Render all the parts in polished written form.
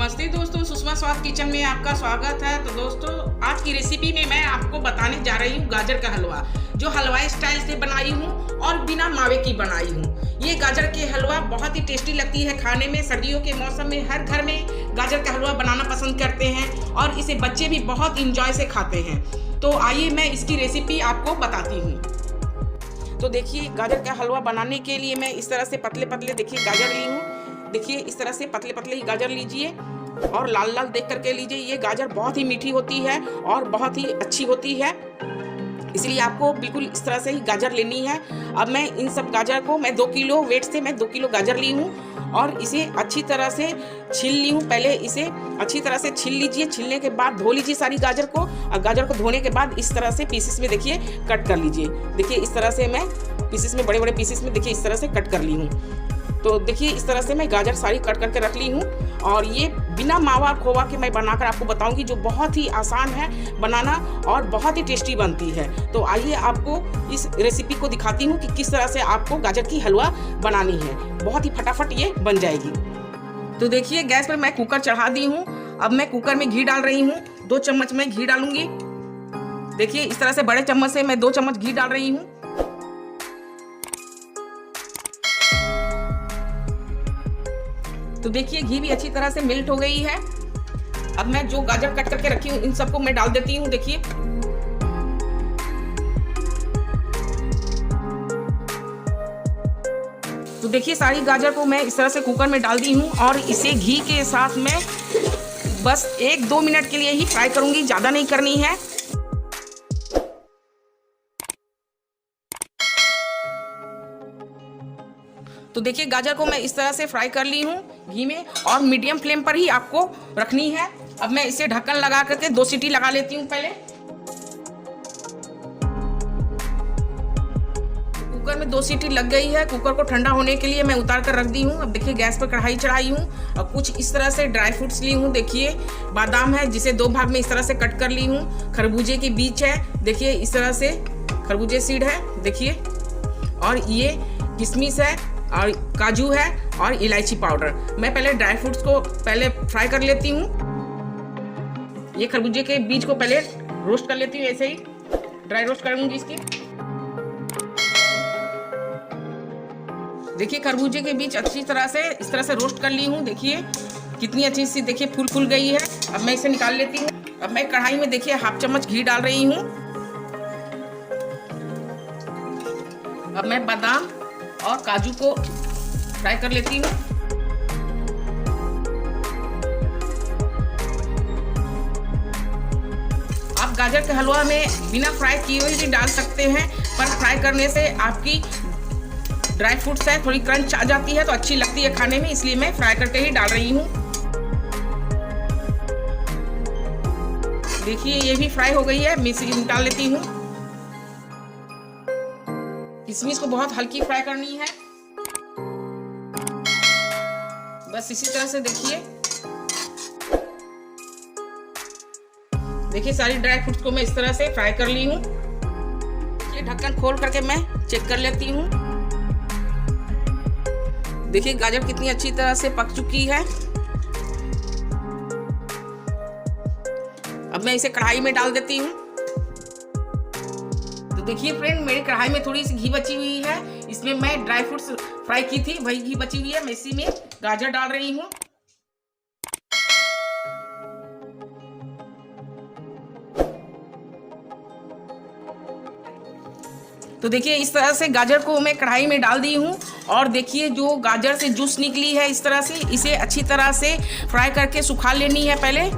नमस्ते दोस्तों, सुषमा स्वाद किचन में आपका स्वागत है। तो दोस्तों, आज की रेसिपी में मैं आपको बताने जा रही हूँ गाजर का हलवा, जो हलवाई स्टाइल से बनाई हूँ और बिना मावे की बनाई हूँ। ये गाजर के हलवा बहुत ही टेस्टी लगती है खाने में। सर्दियों के मौसम में हर घर में गाजर का हलवा बनाना पसंद करते हैं और इसे बच्चे भी बहुत इंजॉय से खाते हैं। तो आइए मैं इसकी रेसिपी आपको बताती हूँ। तो देखिए, गाजर का हलवा बनाने के लिए मैं इस तरह से पतले पतले देखिए गाजर ली हूँ। देखिए, इस तरह से पतले पतले ही गाजर लीजिए और लाल लाल देख करके लीजिए। ये गाजर बहुत ही मीठी होती है और बहुत ही अच्छी होती है, इसलिए आपको बिल्कुल इस तरह से ही गाजर लेनी है। अब मैं इन सब गाजर को 2 किलो वेट से मैं 2 किलो गाजर ली हूँ और इसे अच्छी तरह से छील ली हूँ। पहले इसे अच्छी तरह से छील लीजिए। छीलने के बाद धो लीजिए सारी गाजर को, और गाजर को धोने के बाद इस तरह से पीसेस में देखिए कट कर लीजिए। देखिए, इस तरह से मैं पीसेस में, बड़े बड़े पीसेस में देखिए इस तरह से कट कर ली हूँ। तो देखिए, इस तरह से मैं गाजर सारी कट करके रख ली हूँ और ये बिना मावा खोवा के मैं बनाकर आपको बताऊंगी, जो बहुत ही आसान है बनाना और बहुत ही टेस्टी बनती है। तो आइए आपको इस रेसिपी को दिखाती हूँ कि किस तरह से आपको गाजर की हलवा बनानी है। बहुत ही फटाफट ये बन जाएगी। तो देखिए, गैस पर मैं कुकर चढ़ा दी हूँ। अब मैं कुकर में घी डाल रही हूँ। 2 चम्मच मैं घी डालूंगी। देखिए, इस तरह से बड़े चम्मच से मैं 2 चम्मच घी डाल रही हूँ। तो देखिए, घी भी अच्छी तरह से मेल्ट हो गई है। अब मैं जो गाजर कट करके रखी हूँ इन सबको मैं डाल देती हूँ। देखिए, तो देखिए सारी गाजर को मैं इस तरह से कुकर में डाल दी हूँ और इसे घी के साथ में बस 1-2 मिनट के लिए ही फ्राई करूंगी, ज्यादा नहीं करनी है। तो देखिए, गाजर को मैं इस तरह से फ्राई कर ली हूँ घी में, और मीडियम फ्लेम पर ही आपको रखनी है। अब मैं इसे ढक्कन लगा करके 2 सीटी लगा लेती हूँ। पहले कुकर में 2 सीटी लग गई है। कुकर को ठंडा होने के लिए मैं उतार कर रख दी हूँ। अब देखिए, गैस पर कढ़ाई चढ़ाई हूँ और कुछ इस तरह से ड्राई फ्रूट्स ली हूँ। देखिए, बादाम है जिसे 2 भाग में इस तरह से कट कर ली हूँ। खरबूजे के बीज है, देखिए इस तरह से खरबूजे सीड है देखिए, और ये किशमिश है और काजू है और इलायची पाउडर। मैं पहले ड्राई फ्रूट्स को पहले फ्राई कर लेती हूँ। ये खरबूजे के बीज को पहले रोस्ट कर लेती हूँ, ऐसे ही ड्राई रोस्ट करूंगी इसकी। देखिए, खरबूजे के बीज अच्छी तरह से इस तरह से रोस्ट कर ली हूँ। देखिए कितनी अच्छी सी देखिए फूल गई है। अब मैं इसे निकाल लेती हूँ। अब मैं कढ़ाई में देखिए 1/2 चम्मच घी डाल रही हूँ। अब मैं बादाम और काजू को फ्राई कर लेती हूँ। आप गाजर के हलवा में बिना फ्राई किए हुए भी डाल सकते हैं, पर फ्राई करने से आपकी ड्राई फ्रूट्स है थोड़ी क्रंच आ जाती है तो अच्छी लगती है खाने में, इसलिए मैं फ्राई करके ही डाल रही हूँ। देखिए, ये भी फ्राई हो गई है, मैं इसे निकाल लेती हूँ। किशमिश को बहुत हल्की फ्राई करनी है, बस इसी तरह से। देखिए सारी ड्राई फ्रूट्स को मैं इस तरह से फ्राई कर ली हूँ। ये ढक्कन खोल करके मैं चेक कर लेती हूँ। देखिए, गाजर कितनी अच्छी तरह से पक चुकी है। अब मैं इसे कढ़ाई में डाल देती हूँ। देखिए फ्रेंड, मेरी कढ़ाई में थोड़ी सी घी बची हुई है, इसमें मैं ड्राई फ्रूट्स फ्राई की थी, वही घी बची हुई है। मैं इसी में गाजर डाल रही हूँ। तो देखिए, इस तरह से गाजर को मैं कढ़ाई में डाल दी हूँ और देखिए जो गाजर से जूस निकली है इस तरह से, इसे अच्छी तरह से फ्राई करके सुखा लेनी है। पहले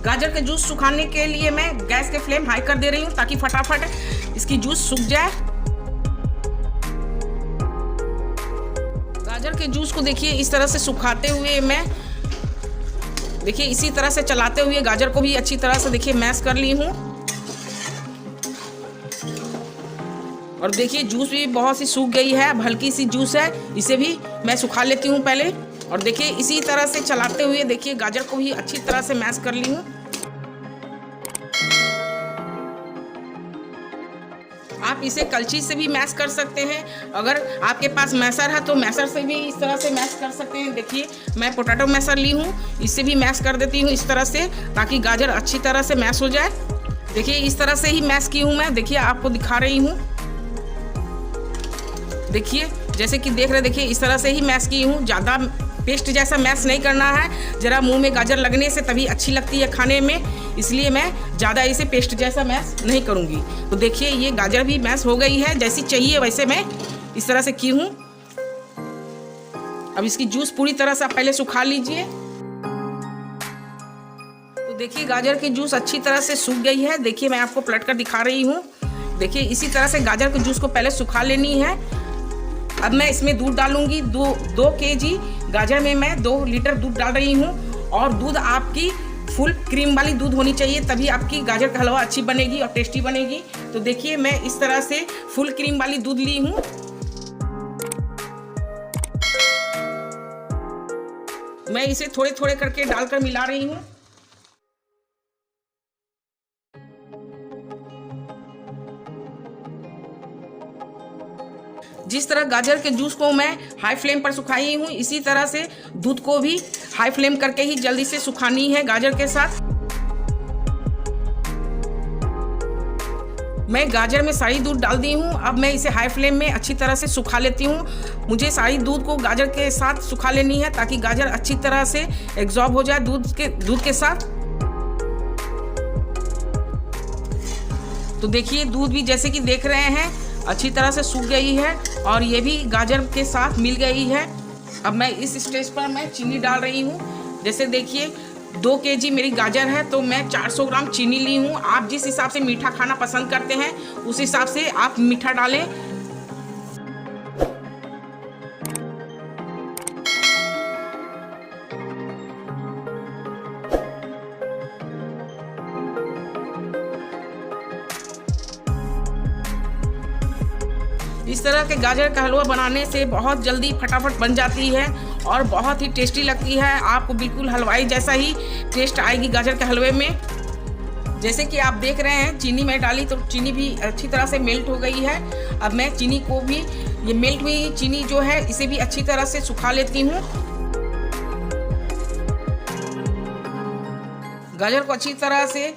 गाजर के जूस सुखाने के लिए मैं गैस के फ्लेम हाई कर दे रही हूँ ताकि फटाफट इसकी जूस सूख जाए। गाजर के जूस को देखिए इस तरह से सुखाते हुए मैं देखिए इसी तरह से चलाते हुए गाजर को भी अच्छी तरह से देखिए मैश कर ली हूँ। और देखिए जूस भी बहुत सी सूख गई है, अब हल्की सी जूस है, इसे भी मैं सुखा लेती हूँ पहले। और देखिए इसी तरह से चलाते हुए देखिए गाजर को भी अच्छी तरह से मैश कर ली हूँ। आप इसे कलछी से भी मैश कर सकते हैं। अगर आपके पास मैशर है तो मैशर से भी इस तरह से मैश कर सकते हैं। देखिए मैं पोटैटो मैशर ली हूँ, इससे भी मैश कर देती हूँ इस तरह से, ताकि गाजर अच्छी तरह से मैश हो जाए। देखिए इस तरह से ही मैश की हूँ मैं, देखिए आपको दिखा रही हूँ। देखिए जैसे कि देख रहे, देखिए इस तरह से ही मैश की हूँ। ज़्यादा पेस्ट जैसा मैश नहीं करना है, ज़रा मुंह में गाजर लगने से तभी अच्छी लगती है खाने में, इसलिए मैं ज़्यादा इसे पेस्ट जैसा मैश नहीं करूँगी। तो देखिए ये गाजर भी मैश हो गई है, जैसी चाहिए वैसे मैं इस तरह से की हूँ। अब इसकी जूस पूरी तरह से आप पहले सुखा लीजिए। तो देखिए गाजर की जूस अच्छी तरह से सूख गई है। देखिए मैं आपको पलट कर दिखा रही हूँ। देखिए इसी तरह से गाजर के जूस को पहले सुखा लेनी है। अब मैं इसमें दूध डालूंगी। 2 केजी गाजर में मैं 2 लीटर दूध डाल रही हूँ, और दूध आपकी फुल क्रीम वाली दूध होनी चाहिए, तभी आपकी गाजर का हलवा अच्छी बनेगी और टेस्टी बनेगी। तो देखिए मैं इस तरह से फुल क्रीम वाली दूध ली हूँ। मैं इसे थोड़े थोड़े करके डालकर मिला रही हूँ। जिस तरह गाजर के जूस को मैं हाई फ्लेम पर सुखाई हूँ, इसी तरह से दूध को भी हाई फ्लेम करके ही जल्दी से सुखानी है गाजर के साथ। मैं गाजर में सारी दूध डाल दी हूँ। अब मैं इसे हाई फ्लेम में अच्छी तरह से सुखा लेती हूँ। मुझे सारी दूध को गाजर के साथ सुखा लेनी है, ताकि गाजर अच्छी तरह से एब्जॉर्ब हो जाए दूध के साथ। तो देखिए दूध भी जैसे कि देख रहे हैं अच्छी तरह से सूख गई है, और ये भी गाजर के साथ मिल गई है। अब मैं इस स्टेज पर मैं चीनी डाल रही हूँ। जैसे देखिए 2 केजी मेरी गाजर है, तो मैं 400 ग्राम चीनी ली हूँ। आप जिस हिसाब से मीठा खाना पसंद करते हैं उस हिसाब से आप मीठा डालें। इस तरह के गाजर का हलवा बनाने से बहुत जल्दी फटाफट बन जाती है और बहुत ही टेस्टी लगती है। आपको बिल्कुल हलवाई जैसा ही टेस्ट आएगी गाजर के हलवे में। जैसे कि आप देख रहे हैं चीनी मैं डाली तो चीनी भी अच्छी तरह से मेल्ट हो गई है। अब मैं चीनी को भी, ये मेल्ट हुई चीनी जो है, इसे भी अच्छी तरह से सुखा लेती हूँ। गाजर को अच्छी तरह से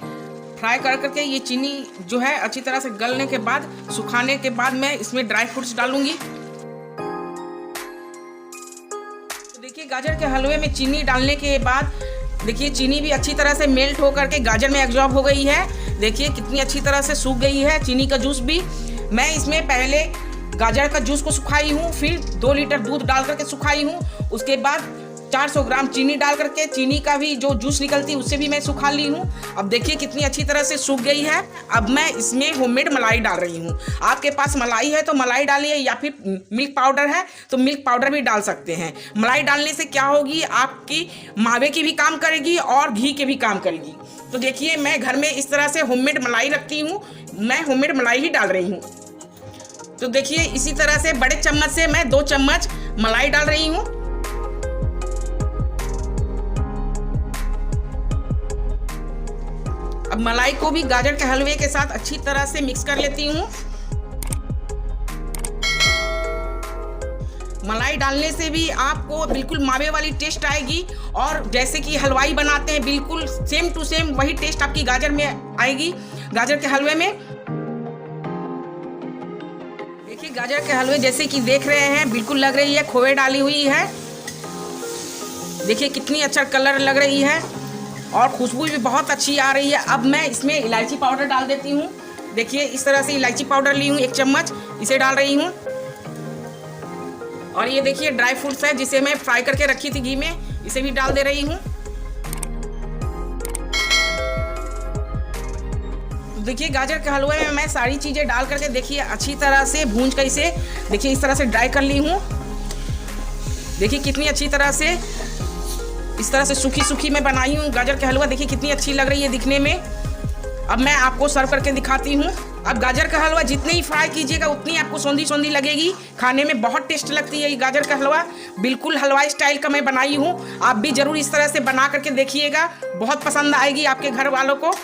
फ्राई करके ये चीनी जो है अच्छी तरह से गलने के बाद, सुखाने के बाद मैं इसमें ड्राई फ्रूट्स डालूंगी। तो देखिए गाजर के हलवे में चीनी डालने के बाद देखिए चीनी भी अच्छी तरह से मेल्ट होकर के गाजर में एब्जॉर्ब हो गई है। देखिए कितनी अच्छी तरह से सूख गई है चीनी का जूस भी। मैं इसमें पहले गाजर का जूस को सुखाई हूँ, फिर 2 लीटर दूध डाल करके सुखाई हूँ, उसके बाद 400 ग्राम चीनी डाल करके चीनी का भी जो जूस निकलती है उससे भी मैं सुखा ली हूँ। अब देखिए कितनी अच्छी तरह से सूख गई है। अब मैं इसमें होममेड मलाई डाल रही हूँ। आपके पास मलाई है तो मलाई डालिए, या फिर मिल्क पाउडर है तो मिल्क पाउडर भी डाल सकते हैं। मलाई डालने से क्या होगी, आपकी मावे की भी काम करेगी और घी के भी काम करेगी। तो देखिए मैं घर में इस तरह से होममेड मलाई रखती हूँ, मैं होममेड मलाई ही डाल रही हूँ। तो देखिए इसी तरह से बड़े चम्मच से मैं 2 चम्मच मलाई डाल रही हूँ। अब मलाई को भी गाजर के हलवे के साथ अच्छी तरह से मिक्स कर लेती हूँ। मलाई डालने से भी आपको बिल्कुल मावे वाली टेस्ट आएगी, और जैसे कि हलवाई बनाते हैं बिल्कुल सेम टू सेम वही टेस्ट आपकी गाजर में आएगी, गाजर के हलवे में। देखिए गाजर के हलवे जैसे कि देख रहे हैं बिल्कुल लग रही है खोए डाली हुई है। देखिए कितनी अच्छा कलर लग रही है और खुशबू भी बहुत अच्छी आ रही है। अब मैं इसमें इलायची पाउडर डाल देती हूँ। देखिए इस तरह से इलायची पाउडर ली हूँ 1 चम्मच, इसे डाल रही हूँ। और ये देखिए ड्राई फ्रूट्स है जिसे मैं फ्राई करके रखी थी घी में, इसे भी डाल दे रही हूँ। तो देखिए गाजर के हलवे में मैं सारी चीज़ें डाल करके देखिए अच्छी तरह से भूंज कर इसे देखिए इस तरह से ड्राई कर ली हूँ। देखिए कितनी अच्छी तरह से इस तरह से सूखी सूखी मैं बनाई हूँ गाजर के हलवा। देखिए कितनी अच्छी लग रही है दिखने में। अब मैं आपको सर्व करके दिखाती हूँ। अब गाजर का हलवा जितने ही फ्राई कीजिएगा उतनी आपको सौंधी सौंधी लगेगी, खाने में बहुत टेस्ट लगती है ये गाजर का हलवा। बिल्कुल हलवाई स्टाइल का मैं बनाई हूँ, आप भी ज़रूर इस तरह से बना करके देखिएगा, बहुत पसंद आएगी आपके घर वालों को।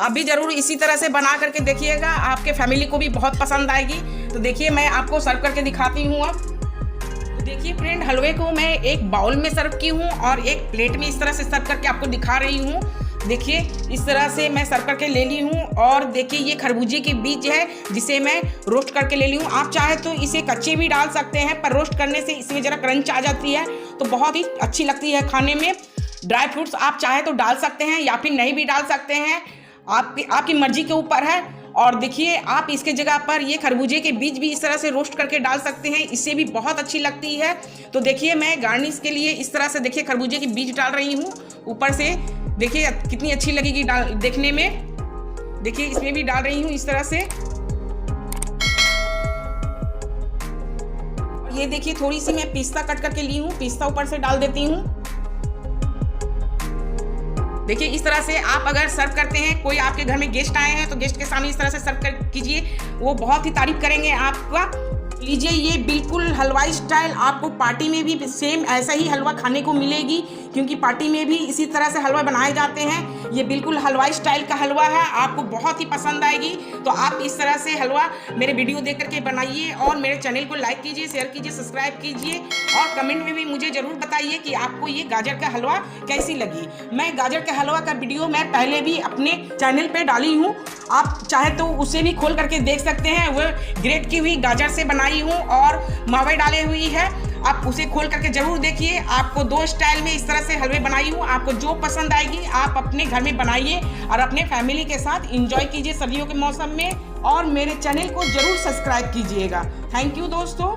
आप भी ज़रूर इसी तरह से बना करके देखिएगा, आपके फैमिली को भी बहुत पसंद आएगी। तो देखिए मैं आपको सर्व करके दिखाती हूँ अब। तो देखिए फ्रेंड, हलवे को मैं एक बाउल में सर्व की हूँ और एक प्लेट में इस तरह से सर्व करके आपको दिखा रही हूँ। देखिए इस तरह से मैं सर्व करके ले ली हूँ। और देखिए ये खरबूजे के बीज है जिसे मैं रोस्ट करके ले ली हूँ। आप चाहे तो इसे कच्चे भी डाल सकते हैं, पर रोस्ट करने से इसमें ज़रा क्रंच आ जाती है तो बहुत ही अच्छी लगती है खाने में। ड्राई फ्रूट्स आप चाहे तो डाल सकते हैं या फिर नहीं भी डाल सकते हैं, आपकी मर्जी के ऊपर है। और देखिए आप इसके जगह पर ये खरबूजे के बीज भी इस तरह से रोस्ट करके डाल सकते हैं, इससे भी बहुत अच्छी लगती है। तो देखिए मैं गार्निश के लिए इस तरह से देखिए खरबूजे के बीज डाल रही हूँ ऊपर से। देखिए कितनी अच्छी लगेगी देखने में। देखिए इसमें भी डाल रही हूँ इस तरह से। ये देखिए थोड़ी सी मैं पिस्ता कट करके ली हूँ, पिस्ता ऊपर से डाल देती हूँ। देखिए इस तरह से आप अगर सर्व करते हैं, कोई आपके घर में गेस्ट आए हैं तो गेस्ट के सामने इस तरह से सर्व कर कीजिए, वो बहुत ही तारीफ करेंगे आपका। लीजिए ये बिल्कुल हलवाई स्टाइल, आपको पार्टी में भी सेम ऐसा ही हलवा खाने को मिलेगी, क्योंकि पार्टी में भी इसी तरह से हलवा बनाए जाते हैं। ये बिल्कुल हलवाई स्टाइल का हलवा है, आपको बहुत ही पसंद आएगी। तो आप इस तरह से हलवा मेरे वीडियो देख करके बनाइए और मेरे चैनल को लाइक कीजिए, शेयर कीजिए, सब्सक्राइब कीजिए और कमेंट में भी मुझे ज़रूर बताइए कि आपको ये गाजर का हलवा कैसी लगी। मैं गाजर के हलवा का वीडियो मैं पहले भी अपने चैनल पे डाली हूँ, आप चाहे तो उसे भी खोल करके देख सकते हैं। वो ग्रेट की हुई गाजर से बनाई हूँ और मावे डाले हुई है, आप उसे खोल करके जरूर देखिए। आपको 2 स्टाइल में इस तरह से हलवे बनाई हूँ, आपको जो पसंद आएगी आप अपने घर में बनाइए और अपने फैमिली के साथ एंजॉय कीजिए सर्दियों के मौसम में। और मेरे चैनल को जरूर सब्सक्राइब कीजिएगा। थैंक यू दोस्तों।